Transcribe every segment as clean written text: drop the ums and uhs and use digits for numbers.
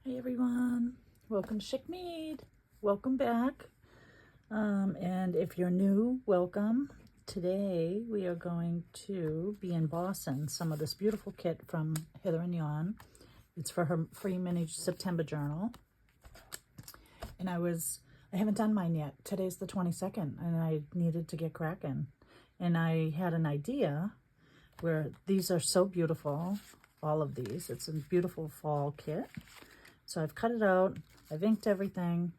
Hi everyone, welcome to SheckMade. Welcome back. And if you're new, welcome. Today we are going to be embossing some of this beautiful kit from Heather and Yon. It's for her free mini September journal. And I haven't done mine yet. Today's the 22nd and I needed to get cracking. And I had an idea where these are so beautiful, all of these. It's a beautiful fall kit. So I've cut it out, I've inked everything,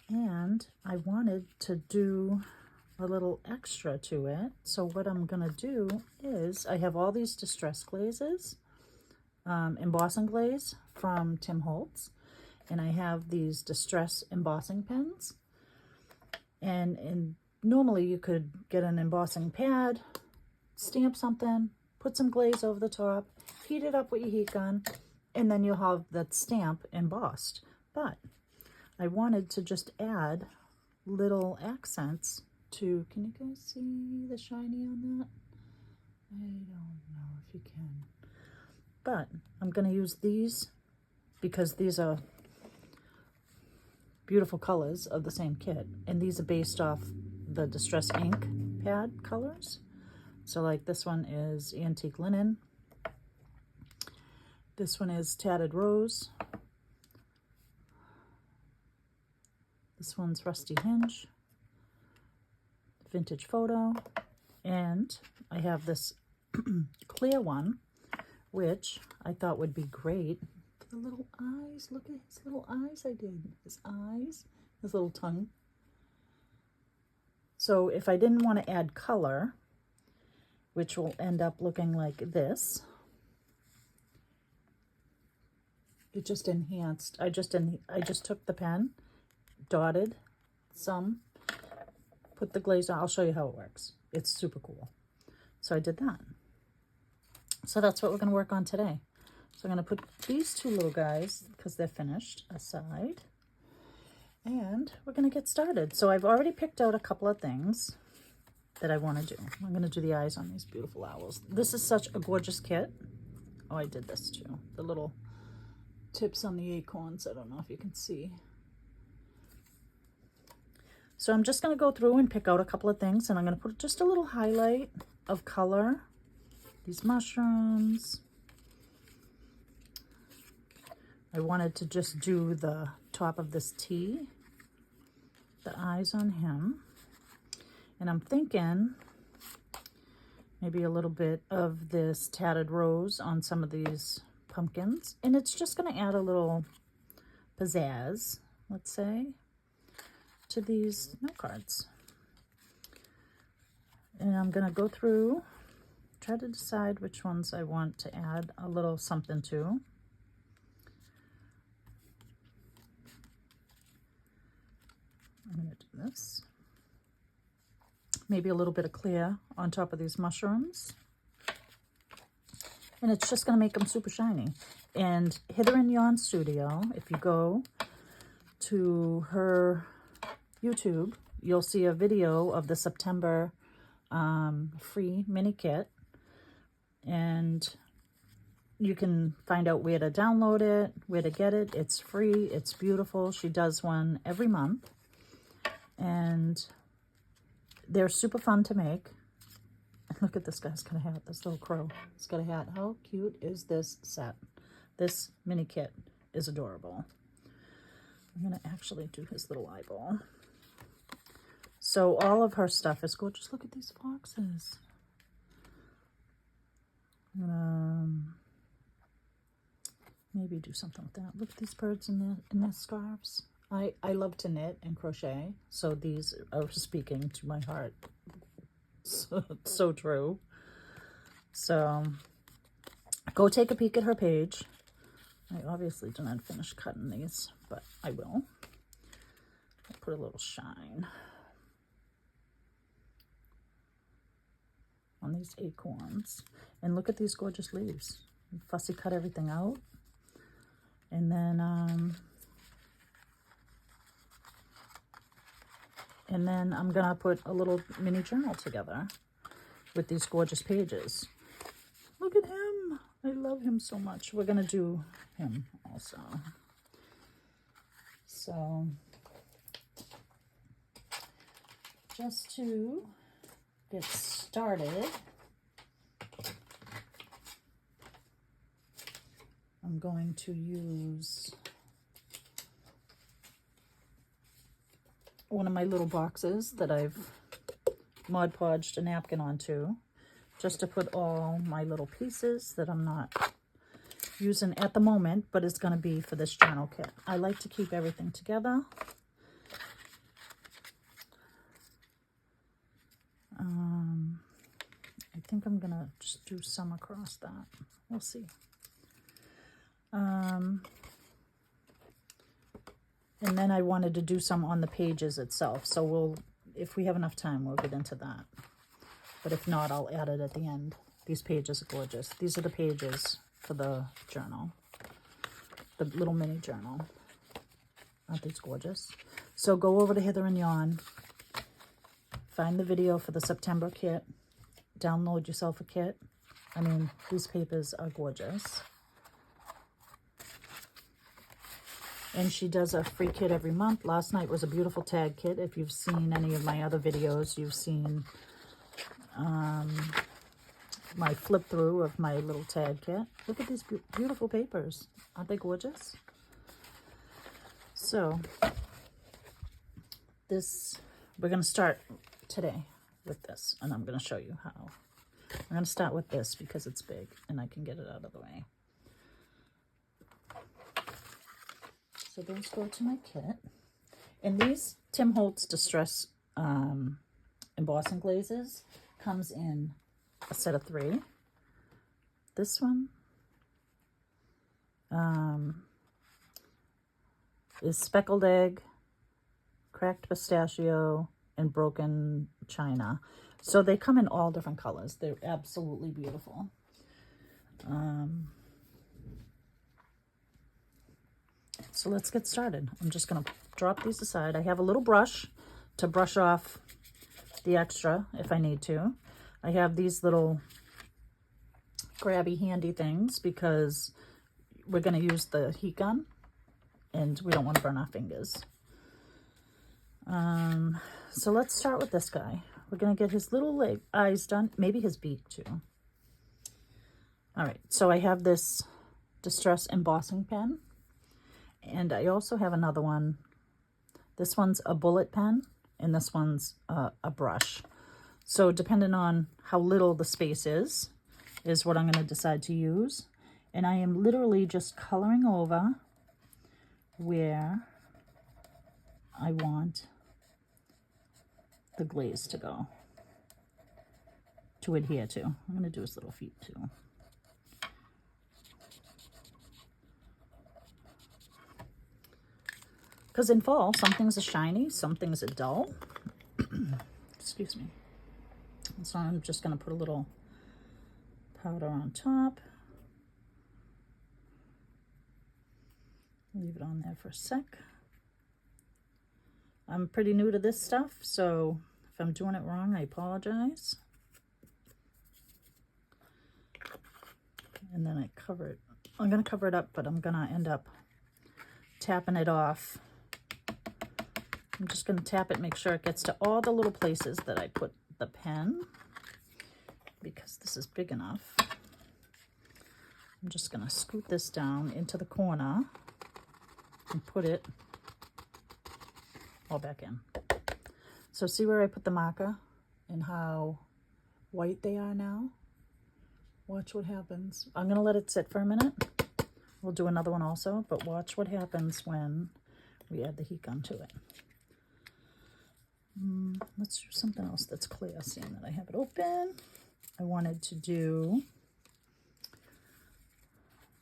and I wanted to do a little extra to it. So what I'm gonna do is, I have all these distress glazes, embossing glaze from Tim Holtz, and I have these distress embossing pens. And normally you could get an embossing pad, stamp something, put some glaze over the top, heat it up with your heat gun, and then you'll have that stamp embossed. But I wanted to just add little accents to, can you guys see the shiny on that? I don't know if you can. But I'm going to use these because these are beautiful colors of the same kit. And these are based off the Distress Ink pad colors. So like this one is Antique Linen. This one is Tattered Rose. This one's Rusty Hinge. Vintage Photo. And I have this clear one, which I thought would be great for the little eyes. Look at his little eyes I did. His eyes, his little tongue. So if I didn't want to add color, which will end up looking like this, it just enhanced. I just took the pen, dotted some, put the glaze on. I'll show you how it works. It's super cool. So I did that. So that's what we're going to work on today. So I'm going to put these two little guys, because they're finished, aside. And we're going to get started. So I've already picked out a couple of things that I want to do. I'm going to do the eyes on these beautiful owls. This is such a gorgeous kit. Oh, I did this too. The little tips on the acorns. I don't know if you can see. So I'm just going to go through and pick out a couple of things, and I'm going to put just a little highlight of color. These mushrooms. I wanted to just do the top of this T, the eyes on him. And I'm thinking maybe a little bit of this Tattered Rose on some of these pumpkins, and it's just going to add a little pizzazz, let's say, to these note cards. And I'm going to go through, try to decide which ones I want to add a little something to. I'm going to do this. Maybe a little bit of clear on top of these mushrooms. And it's just going to make them super shiny. And Heather and Yon Studio, if you go to her YouTube, you'll see a video of the September free mini kit. And you can find out where to download it, where to get it. It's free. It's beautiful. She does one every month. And they're super fun to make. Look at this guy's got a hat, this little crow. He's got a hat. How cute is this set? This mini kit is adorable. I'm going to actually do his little eyeball. So all of her stuff is gorgeous. Look at these foxes. I'm going to maybe do something with that. Look at these birds in their scarves. I love to knit and crochet, so these are speaking to my heart. So true. So go take a peek at her page. I obviously did not finish cutting these, but I will. I'll put a little shine on these acorns. And look at these gorgeous leaves. Fussy cut everything out. And then I'm gonna put a little mini journal together with these gorgeous pages. Look at him. I love him so much. We're going to do him also. So, just to get started, I'm going to use one of my little boxes that I've Mod Podged a napkin onto, just to put all my little pieces that I'm not using at the moment, but it's going to be for this journal kit. I like to keep everything together. I think I'm going to just do some across that. We'll see. And then I wanted to do some on the pages itself. So we'll, if we have enough time, we'll get into that. But if not, I'll add it at the end. These pages are gorgeous. These are the pages for the journal, the little mini journal. Aren't these gorgeous? So go over to Hither and Yon, find the video for the September kit, download yourself a kit. I mean, these papers are gorgeous. And she does a free kit every month. Last night was a beautiful tag kit. If you've seen any of my other videos, you've seen my flip through of my little tag kit. Look at these beautiful papers. Aren't they gorgeous? So this, we're going to start today with this, and I'm going to show you how. I'm going to start with this because it's big and I can get it out of the way. So those go to my kit. And these Tim Holtz Distress embossing glazes comes in a set of 3. This one is speckled egg, cracked pistachio, and broken china. So they come in all different colors. They're absolutely beautiful. So let's get started. I'm just going to drop these aside. I have a little brush to brush off the extra if I need to. I have these little grabby handy things because we're going to use the heat gun and we don't want to burn our fingers. So let's start with this guy. We're going to get his little eyes done, maybe his beak too. All right, so I have this Distress embossing pen. And I also have another one. This one's a bullet pen, and this one's a brush. So depending on how little the space is what I'm going to decide to use. And I am literally just coloring over where I want the glaze to go, to adhere to. I'm going to do his little feet too. Because in fall, some things are shiny, some things are dull. Excuse me. So I'm just going to put a little powder on top. Leave it on there for a sec. I'm pretty new to this stuff, so if I'm doing it wrong, I apologize. And then I cover it. I'm going to cover it up, but I'm going to end up tapping it off. I'm just going to tap it, make sure it gets to all the little places that I put the pen, because this is big enough. I'm just going to scoot this down into the corner and put it all back in. So see where I put the marker and how white they are now? Watch what happens. I'm going to let it sit for a minute. We'll do another one also, but watch what happens when we add the heat gun to it. Let's do something else that's clear, seeing that I have it open. I wanted to do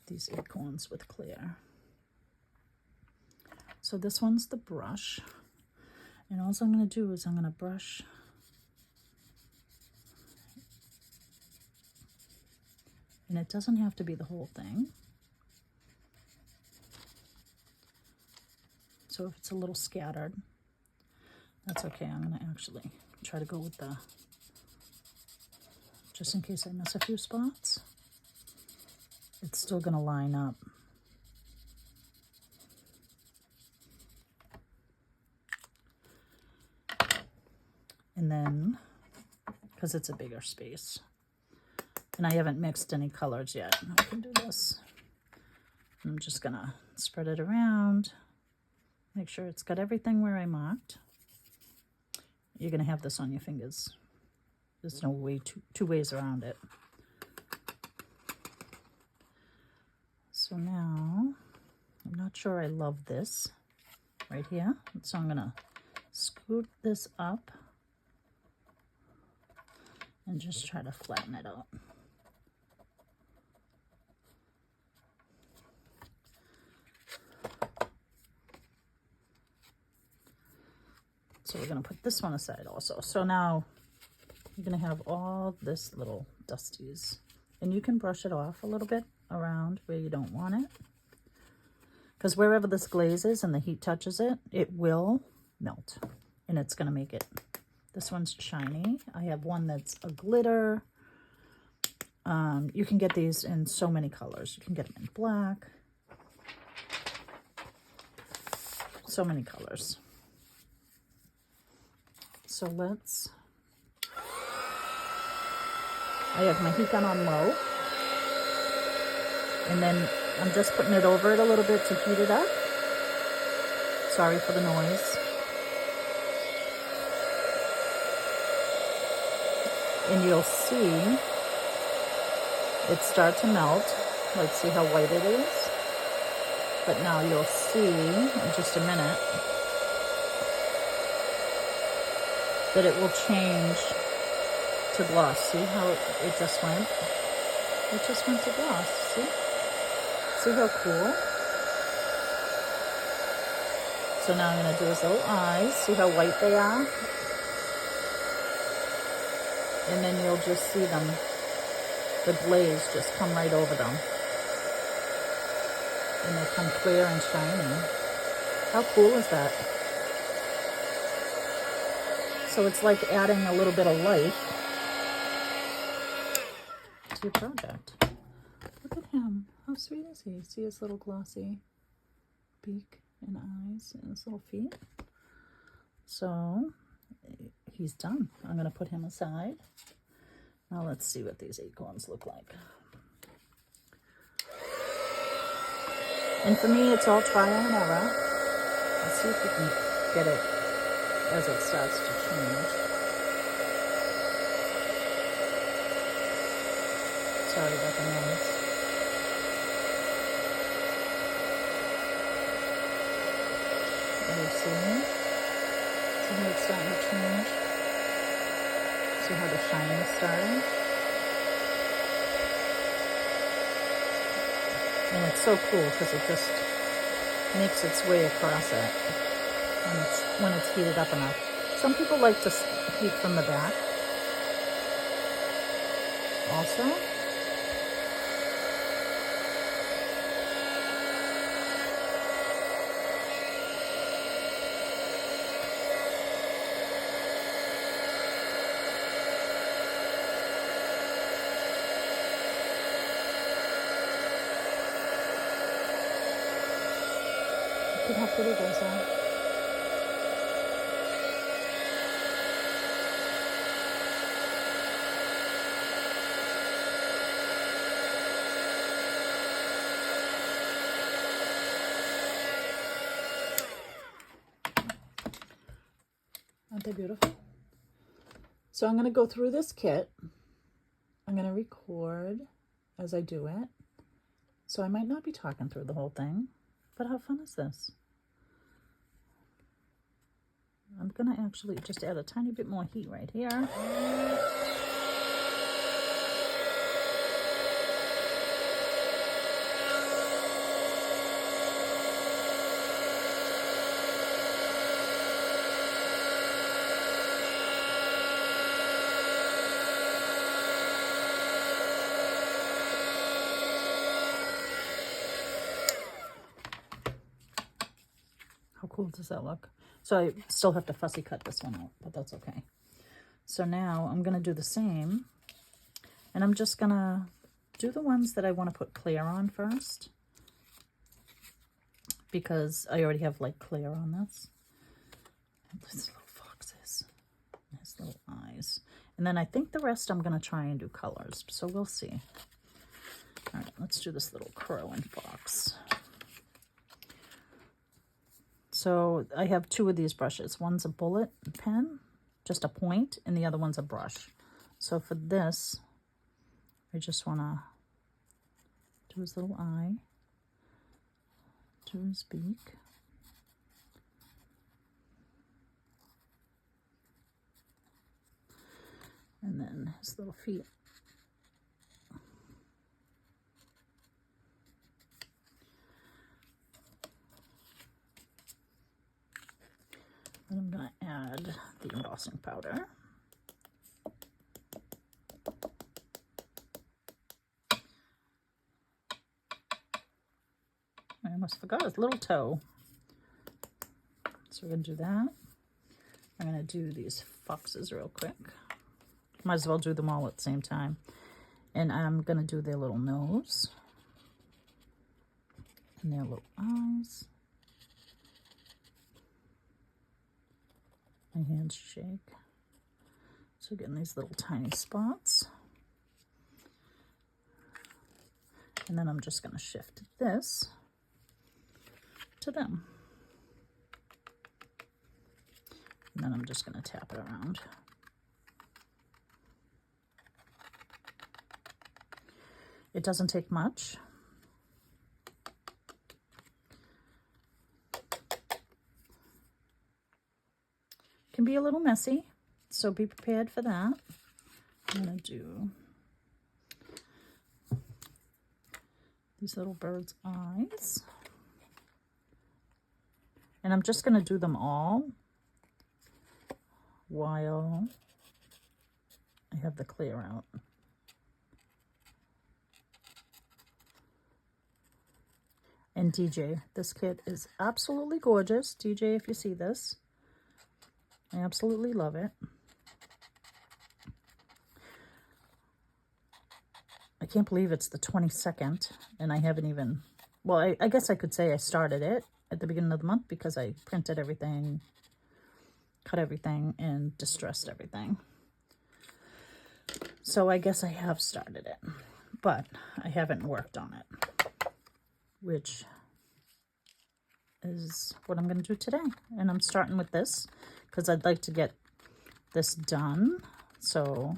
these acorns with clear. So this one's the brush. And all I'm going to do is I'm going to brush and it doesn't have to be the whole thing. So if it's a little scattered, that's okay. I'm going to actually try to go with the, just in case I miss a few spots. it's still going to line up. And then, because it's a bigger space, and I haven't mixed any colors yet, I can do this. I'm just going to spread it around, make sure it's got everything where I marked. You're going to have this on your fingers. There's no way, two ways around it. So now, I'm not sure I love this right here. So I'm going to scoot this up and just try to flatten it out. So we're going to put this one aside also. So now you're going to have all this little dusties. And you can brush it off a little bit around where you don't want it. Because wherever this glaze is and the heat touches it, it will melt. And it's going to make it. This one's shiny. I have one that's a glitter. You can get these in so many colors. You can get them in black. So many colors. So let's, I have my heat gun on low, and then I'm just putting it over it a little bit to heat it up. Sorry for the noise. And you'll see it start to melt. Let's see how white it is. But now you'll see in just a minute that it will change to gloss. See how it just went? It just went to gloss, see? See how cool? So now I'm gonna do his little eyes. See how white they are? And then you'll just see them, the glaze just come right over them. And they come clear and shiny. How cool is that? So it's like adding a little bit of life to your project. Look at him. How sweet is he? See his little glossy beak and eyes and his little feet? So he's done. I'm going to put him aside. Now let's see what these acorns look like. And for me, it's all trial and error. Let's see if we can get it as it starts to change. Sorry about the noise. You see? See how it's starting to change? See how the shine is starting? And it's so cool because it just makes its way across it when it's heated up enough. Some people like to heat from the back also. Look how pretty those are. Aren't they beautiful? So I'm going to go through this kit. I'm going to record as I do it. So I might not be talking through the whole thing, but how fun is this? I'm going to actually just add a tiny bit more heat right here. How cool does that look? So I still have to fussy cut this one out, but that's okay. So now I'm going to do the same, and I'm just going to do the ones that I want to put clear on first, because I already have like clear on this. These little foxes, his little eyes. And then I think the rest I'm going to try and do colors, so we'll see. All right, let's do this little crow and fox. So I have two of these brushes. One's a bullet pen, just a point, and the other one's a brush. So for this, I just want to do his little eye, do his beak. And then his little feet. And I'm going to add the embossing powder. I almost forgot his little toe. So we're going to do that. I'm going to do these foxes real quick. Might as well do them all at the same time. And I'm going to do their little nose. And their little eyes. My hands shake. So getting these little tiny spots. And then I'm just going to shift this to them. And then I'm just going to tap it around. It doesn't take much. Can be a little messy, so be prepared for that. I'm going to do these little birds' eyes. And I'm just going to do them all while I have the clear out. And DJ, this kit is absolutely gorgeous. DJ, if you see this, I absolutely love it. I can't believe it's the 22nd and I haven't even, well, I guess I could say I started it at the beginning of the month because I printed everything, cut everything, and distressed everything. So I guess I have started it, but I haven't worked on it, which is what I'm going to do today. And I'm starting with this because I'd like to get this done. So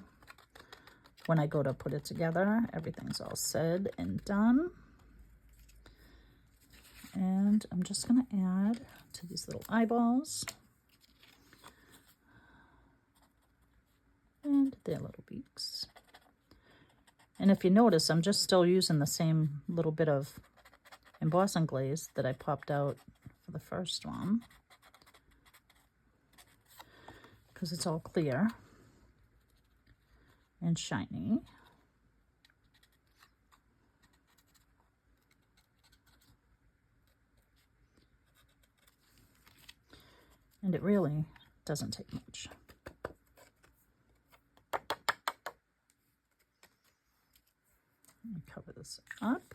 when I go to put it together, everything's all said and done. And I'm just going to add to these little eyeballs and their little beaks. And if you notice, I'm just still using the same little bit of embossing glaze that I popped out for the first one, because it's all clear and shiny. And it really doesn't take much. Let me cover this up.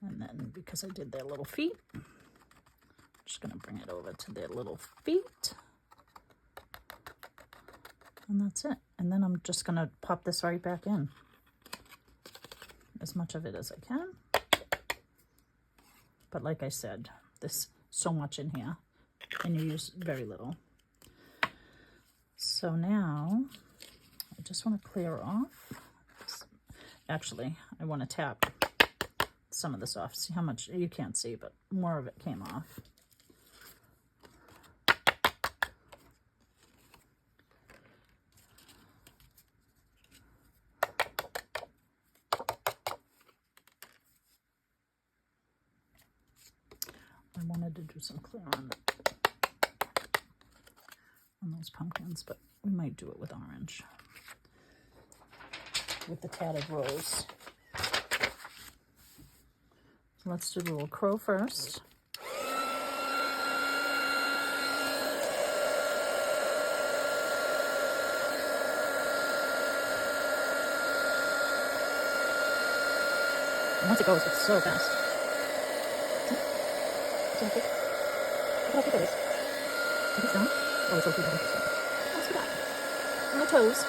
And then because I did their little feet, I'm just going to bring it over to their little feet. And that's it. And then I'm just going to pop this right back in. As much of it as I can. But like I said, there's so much in here and you use very little. So now I just want to clear off. Actually, I want to tap some of this off. See how much, you can't see, but more of it came off. I wanted to do some clear on those pumpkins, but we might do it with orange, with the tattered rose. So let's do the little crow first. And once it goes, it's so fast. See? See how quick? Look how quick it is. If it's done. Oh, it's so cute. What else we got? On my toes.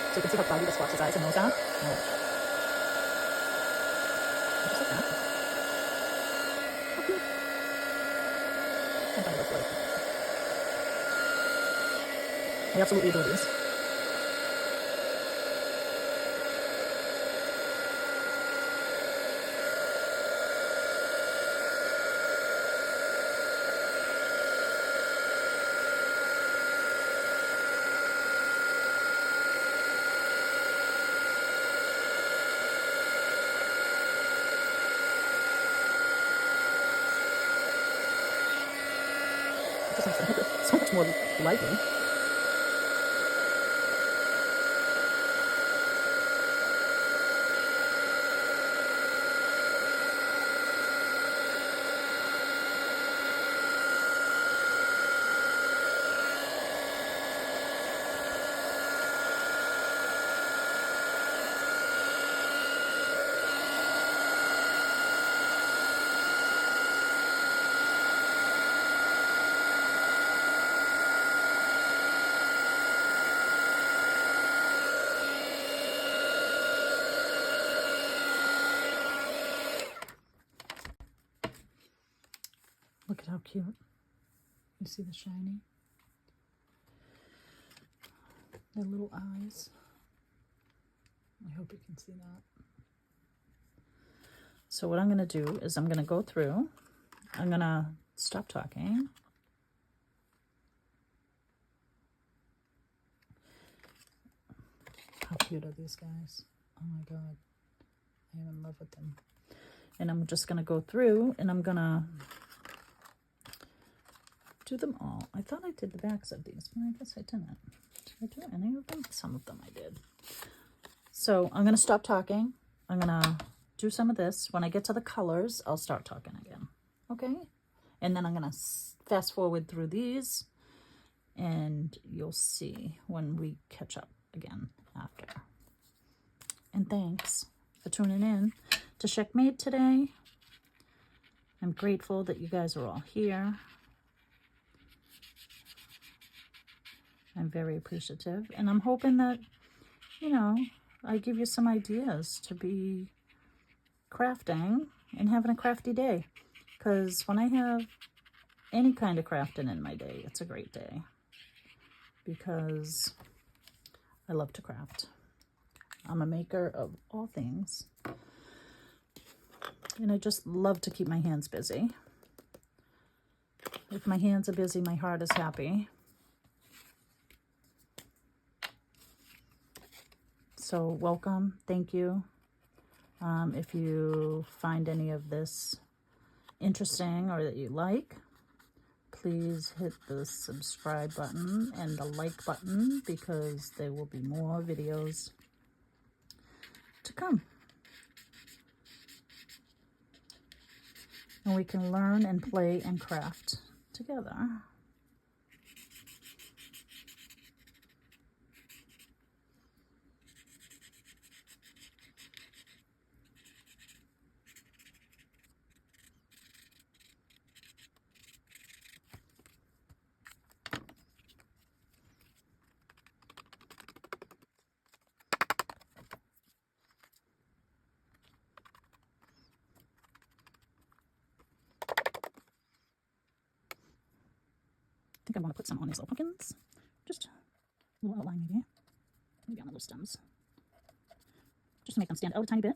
So you can see how cloudy the squash's eyes and nose are. Oh. Just like that. How cute. I find those like. I absolutely adore these. Just makes it so much more lively. Look at how cute. You see the shiny? Their little eyes. I hope you can see that. So what I'm going to do is I'm going to go through. I'm going to stop talking. How cute are these guys? Oh my God. I am in love with them. And I'm just going to go through and I'm going to do them all. I thought I did the backs of these, but I guess I didn't. Did I do any of them? Some of them I did. So I'm going to stop talking. I'm going to do some of this. When I get to the colors, I'll start talking again. Okay? And then I'm going to fast forward through these and you'll see when we catch up again after. And thanks for tuning in to SheckMade today. I'm grateful that you guys are all here. I'm very appreciative, and I'm hoping that, you know, I give you some ideas to be crafting and having a crafty day, because when I have any kind of crafting in my day, it's a great day, because I love to craft. I'm a maker of all things, and I just love to keep my hands busy. If my hands are busy, my heart is happy. So welcome, thank you. If you find any of this interesting or that you like, please hit the subscribe button and the like button, because there will be more videos to come. And we can learn and play and craft together. I think I want to put some on these little pumpkins. Just a little outline maybe. Maybe on the little stems. Just to make them stand out a tiny bit.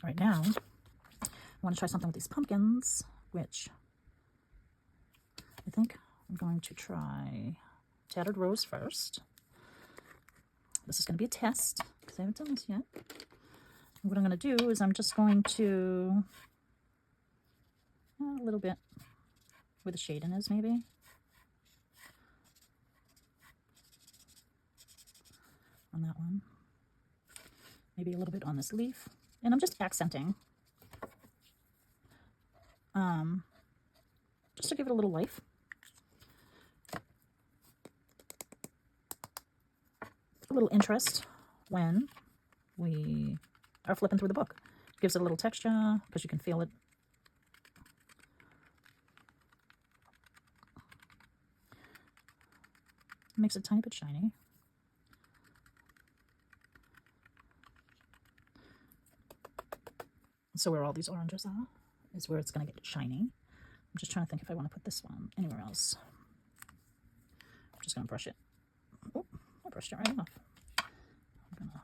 Right now, I want to try something with these pumpkins, which I think I'm going to try Tattered Rose first. This is going to be a test because I haven't done this yet. And what I'm going to do is I'm just going to a little bit where the shading is, maybe. On that one. Maybe a little bit on this leaf. And I'm just accenting. Just to give it a little life. A little interest when we are flipping through the book. Gives it a little texture because you can feel it. Makes it a tiny bit shiny. So where all these oranges are is where it's going to get shiny. I'm just trying to think if I want to put this one anywhere else. I'm just going to brush it. Oh, I brushed it right off. I'm going to...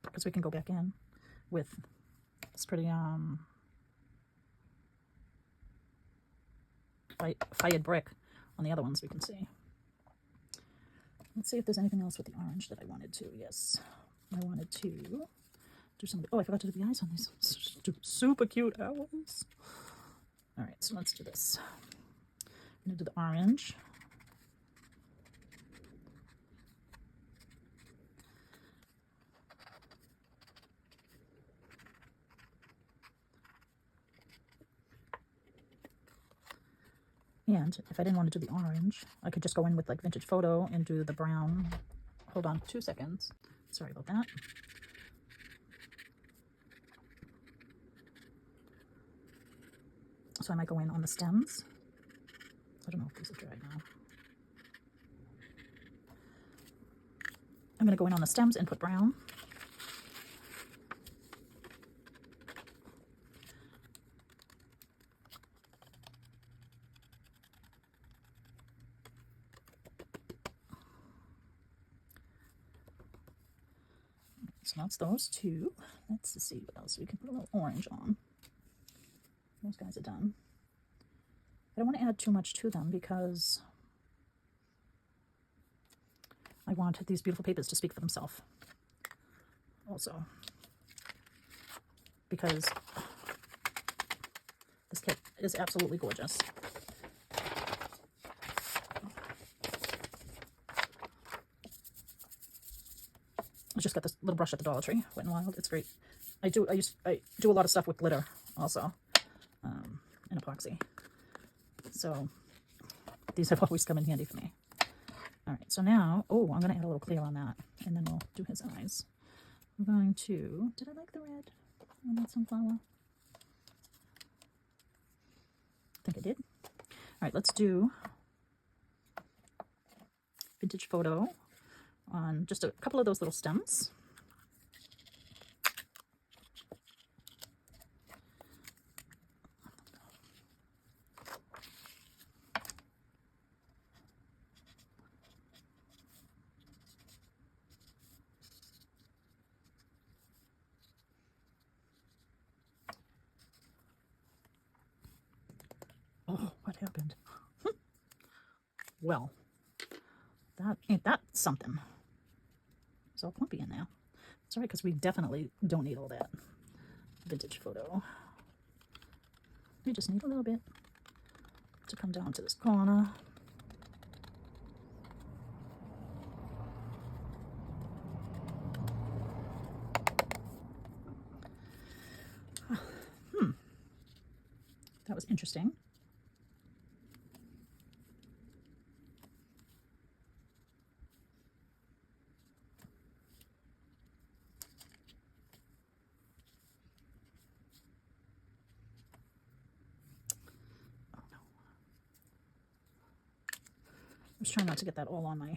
because we can go back in with this pretty fired brick on the other ones we can see. Let's see if there's anything else with the orange that I wanted to. Yes, I wanted to do something. Oh, I forgot to do the eyes on these super cute owls. All right, so let's do this. I'm gonna do the orange. And if I didn't want to do the orange, I could just go in with like Vintage Photo and do the brown. Hold on 2 seconds. Sorry about that. So I might go in on the stems. I don't know if these are dry now. I'm going to go in on the stems and put brown. So that's those two. Let's see what else we can put a little orange on. Those guys are done. I don't want to add too much to them because I want these beautiful papers to speak for themselves. Also, because this kit is absolutely gorgeous. I just got this little brush at the Dollar Tree, Wet n Wild. It's great. I do a lot of stuff with glitter also, and epoxy. So these have always come in handy for me. All right, so now, oh, I'm gonna add a little clear on that, and then we'll do his eyes. I'm going to, did I like the red on that sunflower? I think I did. All right, let's do Vintage Photo on just a couple of those little stems. Oh, what happened? Well, that ain't that something. It's all clumpy in there. Sorry, because we definitely don't need all that. Vintage Photo. We just need a little bit to come down to this corner. That was interesting. was trying not to get that all on my...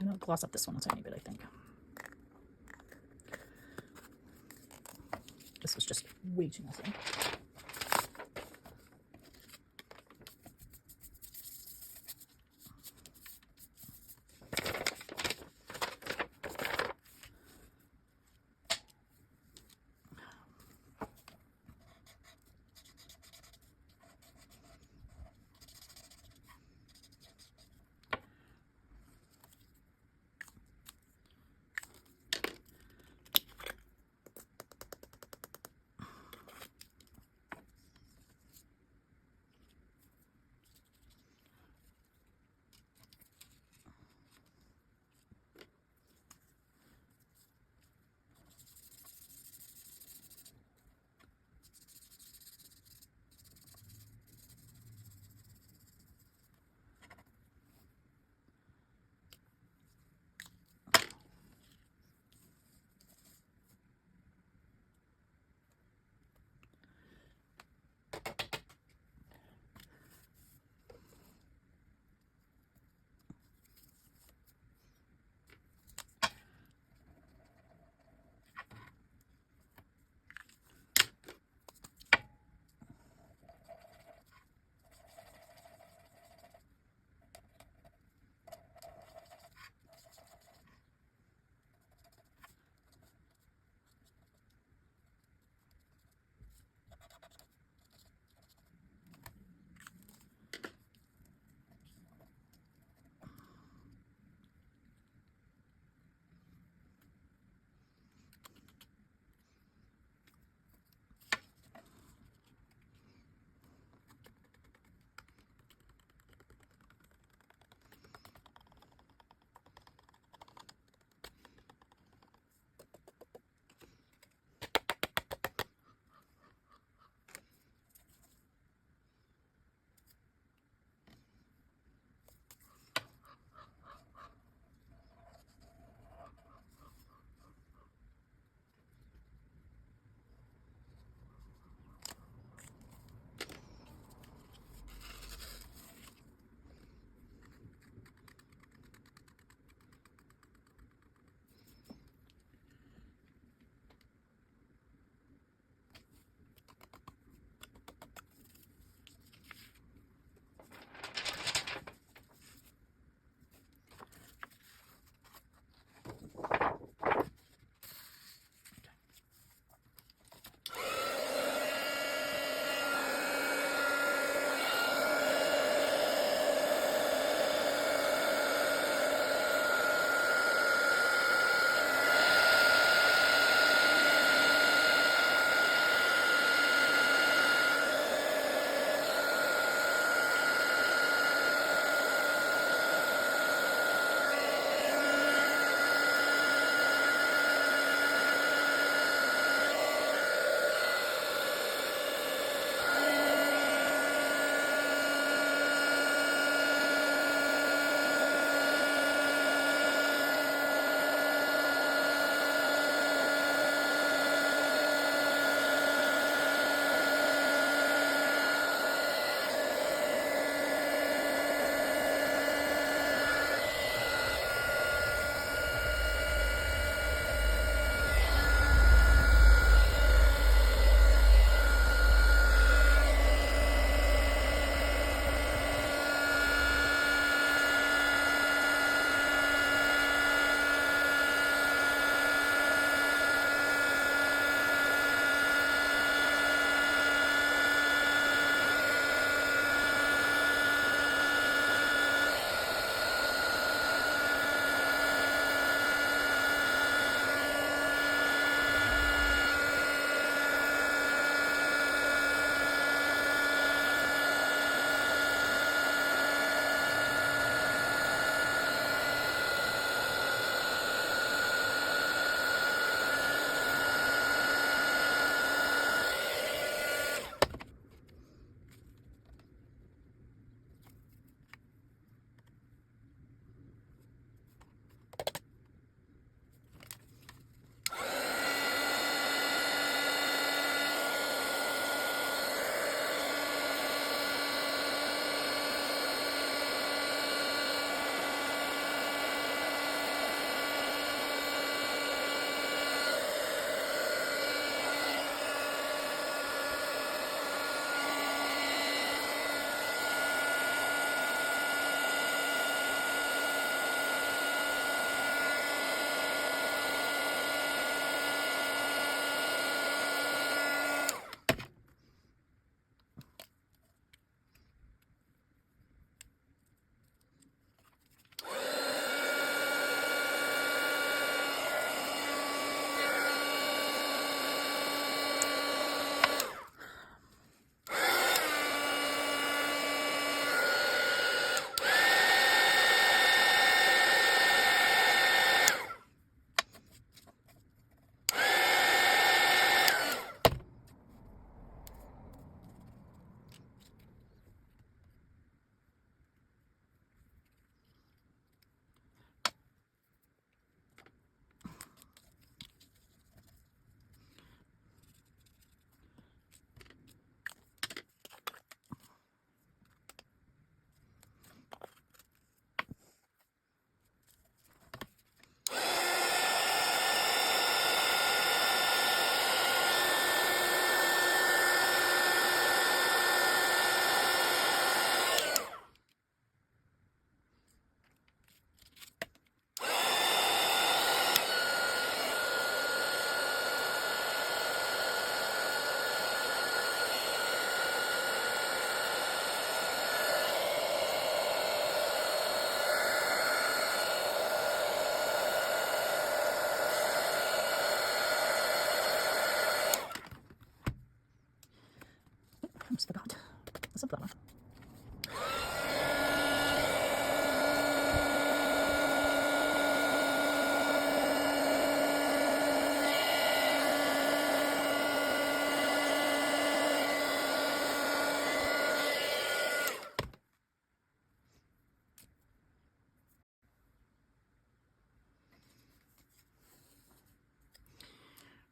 I'm going to gloss up this one a tiny bit, I think. This was just way too messy.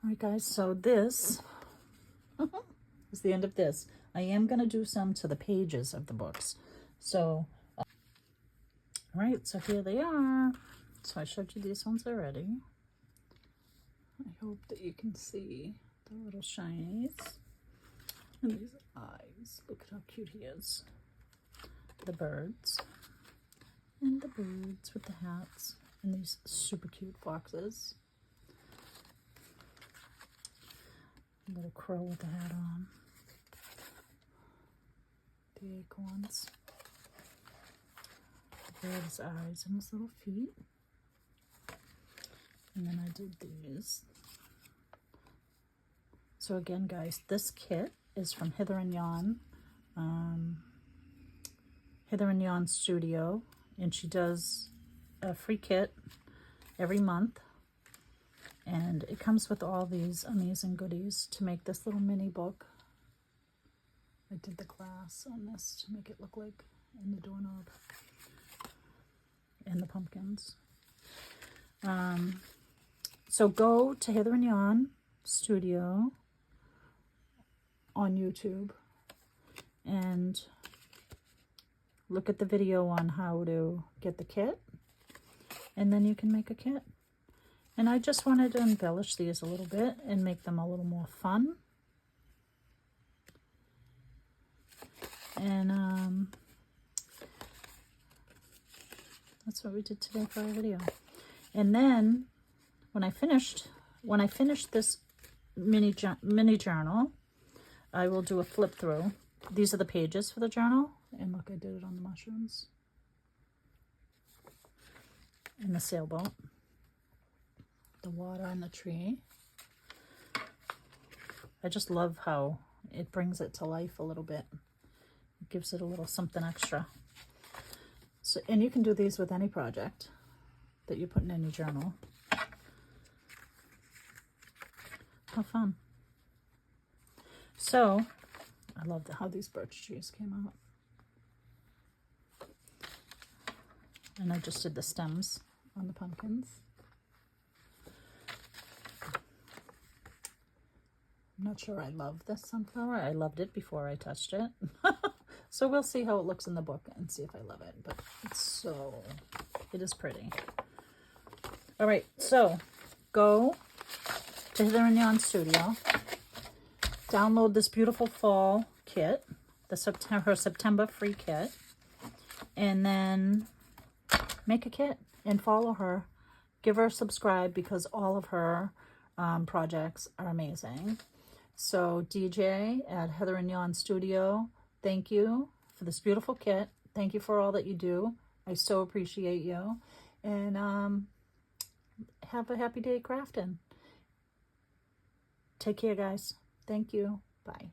All right, guys, so this is the end of this. I am going to do some to the pages of the books. So, all right, so here they are. So I showed you these ones already. I hope that you can see the little shinies. And these eyes. Look at how cute he is. The birds. And the birds with the hats. And these super cute foxes. A little crow with the hat on. The acorns. The bird's eyes and his little feet. And then I did these. So again, guys, this kit is from Hither and Yon. Hither and Yon Studio. And she does a free kit every month. And it comes with all these amazing goodies to make this little mini book. I did the glass on this to make it look like in the doorknob. And the pumpkins. So go to Hither and Yon Studio on YouTube and look at the video on how to get the kit. And then you can make a kit. And I just wanted to embellish these a little bit and make them a little more fun. And that's what we did today for our video. And then when I finished this mini journal, I will do a flip through. These are the pages for the journal. And look, I did it on the mushrooms. And the sailboat. The water and the tree. I just love how it brings it to life a little bit. It gives it a little something extra. So, and you can do these with any project that you're putting in your journal. How fun. So, I love how these birch trees came out. And I just did the stems on the pumpkins. I'm not sure I love this sunflower. I loved it before I touched it. So we'll see how it looks in the book and see if I love it. But it is pretty. All right, so go to Hither and Yon Studio. Download this beautiful fall kit, her September free kit. And then make a kit and follow her. Give her a subscribe because all of her projects are amazing. So DJ at Hither and Yon Studio, thank you for this beautiful kit. Thank you for all that you do. I so appreciate you. And have a happy day crafting. Take care, guys. Thank you. Bye.